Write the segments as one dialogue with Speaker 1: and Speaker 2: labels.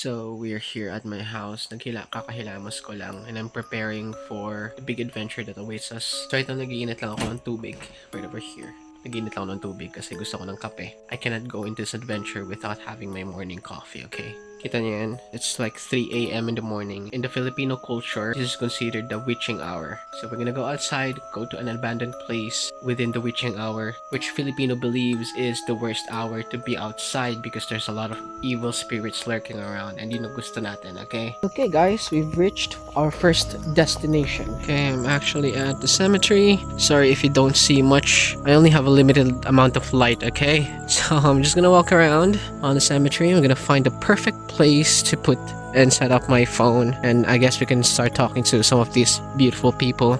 Speaker 1: So, we're here at my house. Kakahilamos ko lang and I'm preparing for the big adventure that awaits us. So, ito nag-iinit lang ako ng tubig right over here. Nag-iinit lang ako ng tubig kasi gusto ko ng kape. I cannot go into this adventure without having my morning coffee, okay? Kita niyo yan? It's like 3 a.m. in the morning. In the Filipino culture, this is considered the witching hour. So we're gonna go outside, go to an abandoned place within the witching hour, which Filipino believes is the worst hour to be outside because there's a lot of evil spirits lurking around and yun ang gusto natin, okay? Okay guys, we've reached our first destination. Okay, I'm actually at the cemetery. Sorry if you don't see much. I only have a limited amount of light, okay? So I'm just gonna walk around on the cemetery. I'm gonna find the perfect place to put and set up my phone, and I guess we can start talking to some of these beautiful people.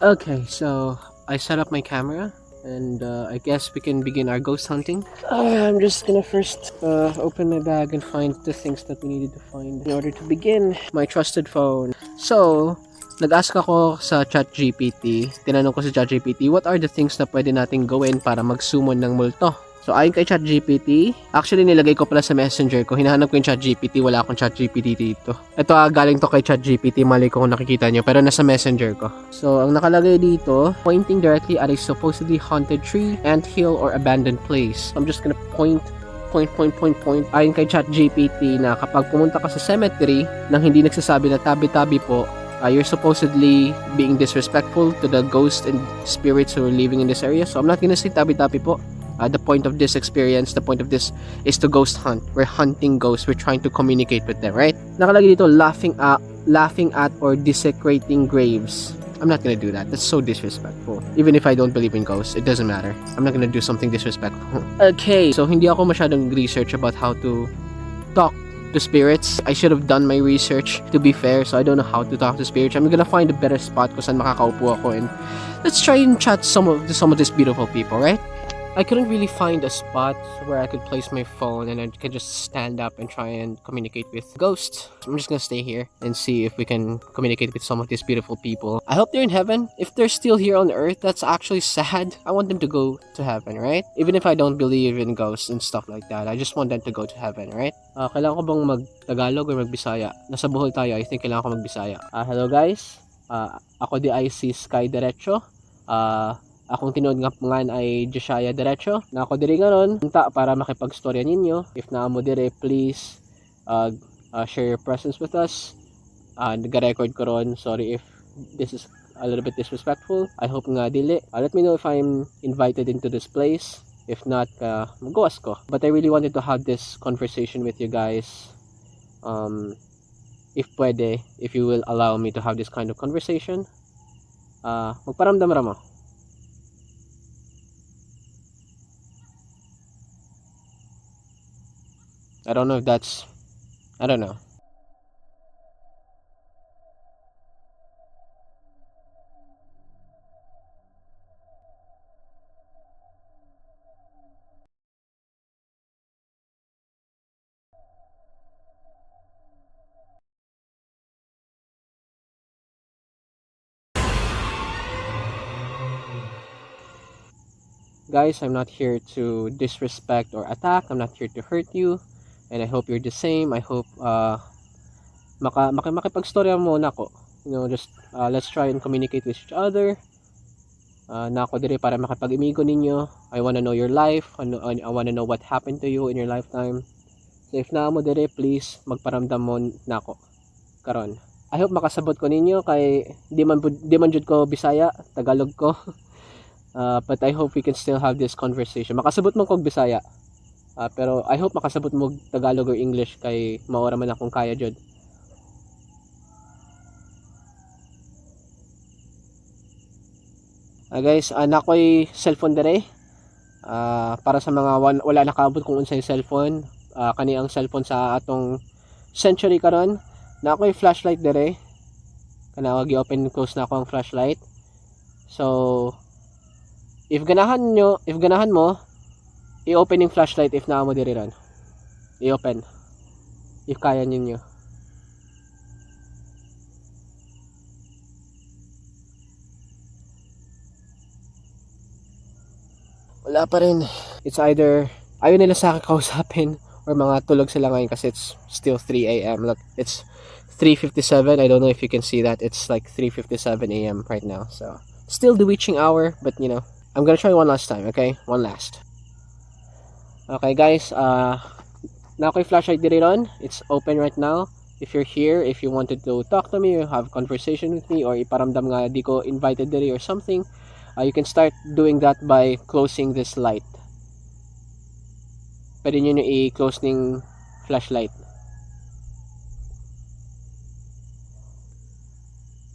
Speaker 1: Okay, so I set up my camera and I guess we can begin our ghost hunting. I'm just gonna first open my bag and find the things that we needed to find in order to begin. My trusted phone. So, nag-ask ako sa ChatGPT, tinanong ko sa ChatGPT, what are the things na pwede nating gawin para magsummon ng multo? So, ayon kay ChatGPT, actually nilagay ko pala sa messenger ko, hinahanap ko yung ChatGPT, wala akong ChatGPT dito. Ito galing to kay ChatGPT, mali ko kung nakikita nyo, pero nasa messenger ko. So, ang nakalagay dito, pointing directly at a supposedly haunted tree, anthill, or abandoned place. So, I'm just gonna point. Ayon kay ChatGPT na kapag pumunta ka sa cemetery nang hindi nagsasabi na tabi-tabi po, you're supposedly being disrespectful to the ghosts and spirits who are living in this area. So I'm not gonna say tabi-tabi po. The point of this experience, the point of this is to ghost hunt. We're hunting ghosts. We're trying to communicate with them, right? Nakalagay dito, laughing at or desecrating graves. I'm not gonna do that. That's so disrespectful. Even if I don't believe in ghosts, it doesn't matter. I'm not gonna do something disrespectful. Okay, so hindi ako masyadong research about how to talk to spirits. I should have done my research, to be fair, so I don't know how to talk to spirits. I'm gonna find a better spot kung saan makakaupo ako and let's try and chat some of these beautiful people, right? I couldn't really find a spot where I could place my phone and I could just stand up and try and communicate with ghosts. I'm just gonna stay here and see if we can communicate with some of these beautiful people. I hope they're in heaven. If they're still here on earth, that's actually sad. I want them to go to heaven, right? Even if I don't believe in ghosts and stuff like that, I just want them to go to heaven, right? Kailangan ko bang mag-Tagalog or mag-Bisaya? Nasa Bohol tayo, I think kailangan ko mag-Bisaya. Hello guys, ako di IC Sky Derecho. Akong tinuod nga pangan ay Josiah Derecho. Na ako diri ngaron unta para makipagstorya ninyo. If naa mo dire, please share your presence with us. Nag-record ko ron. Sorry if this is a little bit disrespectful. I hope nga dili. Let me know if I'm invited into this place. If not, magawas ko. But I really wanted to have this conversation with you guys. If pwede, if you will allow me to have this kind of conversation. Magparamdam ra mo. I don't know if that's, I don't know. Guys, I'm not here to disrespect or attack. I'm not here to hurt you. And I hope you're the same. I hope makipagstorya muna ako. You know, just let's try and communicate with each other. Na ako dire para makipag-imigo ninyo. I wanna know your life. I wanna know what happened to you in your lifetime. So if naa mo dire, please magparamdam mo nako karon. I hope makasabot ko ninyo kay di man jud ko Bisaya, Tagalog ko. But I hope we can still have this conversation. Makasabot mo kog Bisaya. Pero I hope makasabot mo Tagalog or English kay maora man akong kaya jud. Guys, nakoy cellphone dire. Para sa mga wala nakaabot kung unsay cellphone, kani ang cellphone sa atong century karon. Nakoy flashlight dire. Kana gi-open close na ako ang flashlight. So if ganahan mo, i-open yung flashlight if naa mo diri ron. I-open. If kaya ninyo. Wala pa rin. It's either ayaw nila sa akin kausapin or mga tulog sila ngayon kasi it's still 3 a.m. Look, it's 3:57. I don't know if you can see that. It's like 3:57 a.m. right now. So, still the witching hour, but you know, I'm gonna try one last time, okay? One last. Okay, guys, now ko yung flashlight dito on. It's open right now. If you're here, if you wanted to talk to me or have conversation with me or iparamdam nga di ko invited dito or something, you can start doing that by closing this light. Pwede nyo i-close ng flashlight.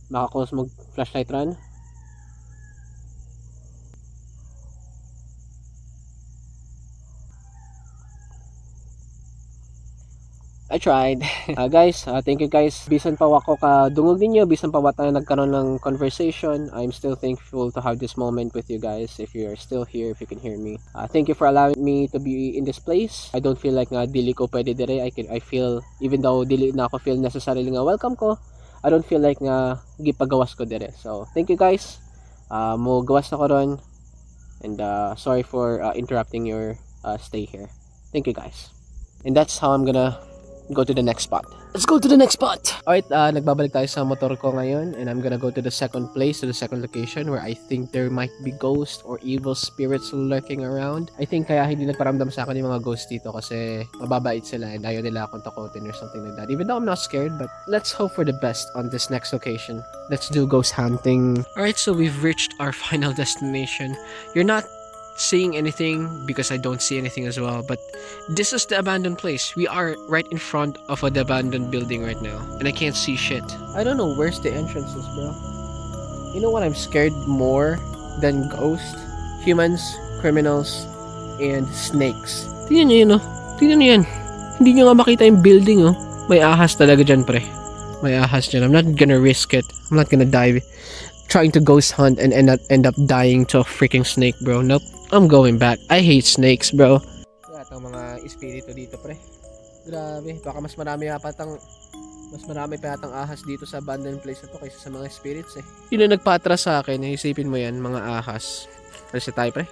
Speaker 1: Maka-close mag flashlight run. I tried. Guys, thank you guys. Bisan pa wako ka dungog ninyo, bisan pa wata nagkaroon ng conversation. I'm still thankful to have this moment with you guys. If you are still here, if you can hear me. Thank you for allowing me to be in this place. I don't feel like nga dili ko pwede dire. I feel, even though dili na ako feel necessarily nga welcome ko, I don't feel like nga gipagawas ko dire. So, thank you guys. Mo gawas na ko ron. And sorry for interrupting your stay here. Thank you guys. And that's how I'm gonna go to the next spot. Let's go to the next spot. Alright, nagbabalik tayo sa motor ko ngayon and I'm gonna go to the second place, to the second location where I think there might be ghosts or evil spirits lurking around. I think kaya hindi nagparamdam sa akin yung mga ghosts dito kasi mababait sila and ayaw nila akong takutin or something like that. Even though I'm not scared, but let's hope for the best on this next location. Let's do ghost hunting. Alright, so we've reached our final destination. You're not seeing anything because I don't see anything as well, but this is the abandoned place. We are right in front of the abandoned building right now and I can't see shit. I don't know where's the entrances, bro. You know what I'm scared more than ghosts? Humans, criminals, and snakes. Tingnan nyo yun, oh. Tingnan nyo yan. Hindi nyo nga makita yung building, oh. May ahas talaga dyan, pre. May ahas dyan. I'm not gonna risk it. I'm not gonna dive trying to ghost hunt and end up dying to a freaking snake, bro. Nope. I'm going back. I hate snakes, bro. Lahat ng mga espiritu dito, pre. Grabe. Baka mas marami pa yatang ahas dito sa abandoned place na to kaysa sa mga spirits eh. Yun ang nagpatras sa akin. Isipin mo yan, mga ahas. Alis na tayo, pre.